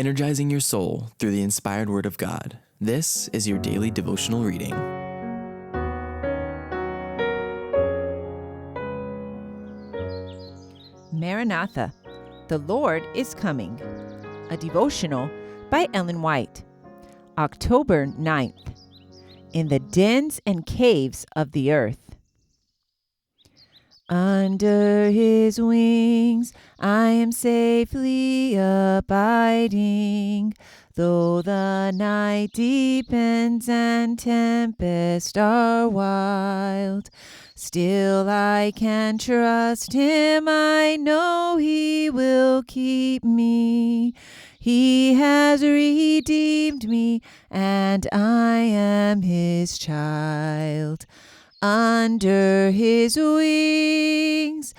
energizing your soul through the inspired Word of God. This is your daily devotional reading. Maranatha, the Lord is coming. A devotional by Ellen White. October 9th. In the dens and caves of the earth. Under his wings I am safely abiding, though the night deepens and tempests are wild. Still I can trust him, I know he will keep me. He has redeemed me, and I am his child. Under his wings,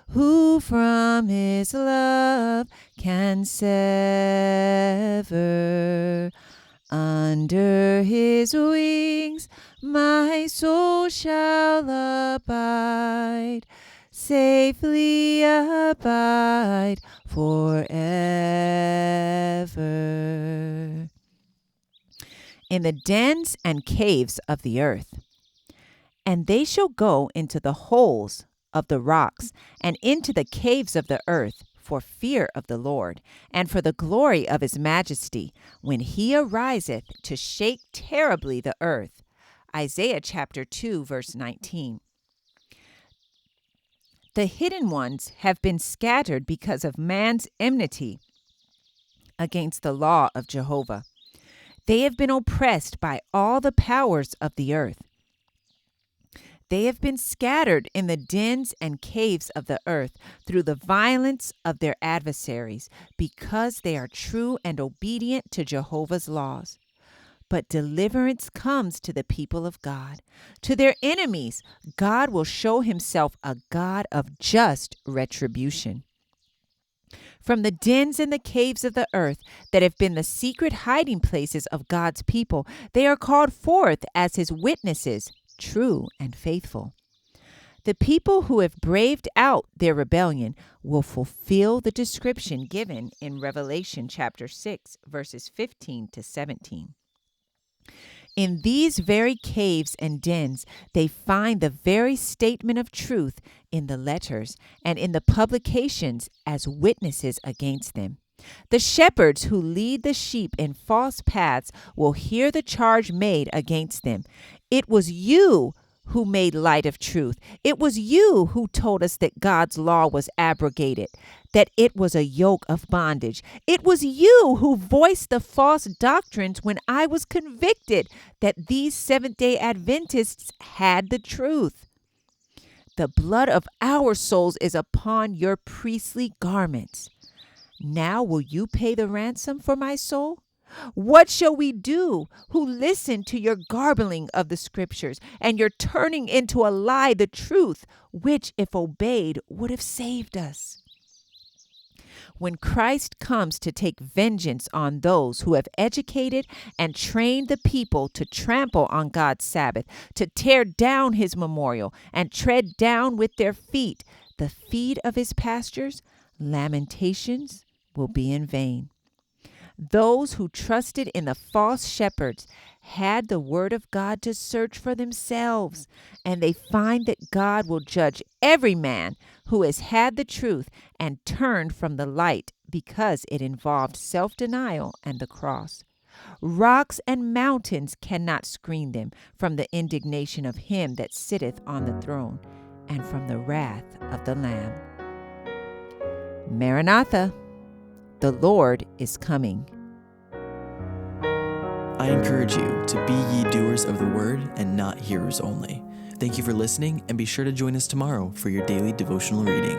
who from his love can sever? Under his wings, my soul shall abide, safely abide forever. In the dens and caves of the earth. And they shall go into the holes of the rocks and into the caves of the earth for fear of the Lord and for the glory of his majesty, when he ariseth to shake terribly the earth. Isaiah chapter 2, verse 19. The hidden ones have been scattered because of man's enmity against the law of Jehovah. They have been oppressed by all the powers of the earth. They have been scattered in the dens and caves of the earth through the violence of their adversaries, because they are true and obedient to Jehovah's laws. But deliverance comes to the people of God. To their enemies, God will show himself a God of just retribution. From the dens and the caves of the earth that have been the secret hiding places of God's people, they are called forth as his witnesses, true and faithful. The people who have braved out their rebellion will fulfill the description given in Revelation chapter 6, verses 15 to 17. In these very caves and dens, they find the very statement of truth in the letters and in the publications as witnesses against them. The shepherds who lead the sheep in false paths will hear the charge made against them. It was you who made light of truth. It was you who told us that God's law was abrogated, that it was a yoke of bondage. It was you who voiced the false doctrines when I was convicted that these Seventh-day Adventists had the truth. The blood of our souls is upon your priestly garments. Now will you pay the ransom for my soul? What shall we do who listen to your garbling of the scriptures and your turning into a lie the truth, which, if obeyed, would have saved us? When Christ comes to take vengeance on those who have educated and trained the people to trample on God's Sabbath, to tear down his memorial and tread down with their feet the feet of his pastures, lamentations will be in vain. Those who trusted in the false shepherds had the word of God to search for themselves, and they find that God will judge every man who has had the truth and turned from the light, because it involved self-denial and the cross. Rocks and mountains cannot screen them from the indignation of him that sitteth on the throne and from the wrath of the Lamb. Maranatha, the Lord is coming. I encourage you to be ye doers of the word and not hearers only. Thank you for listening, and be sure to join us tomorrow for your daily devotional reading.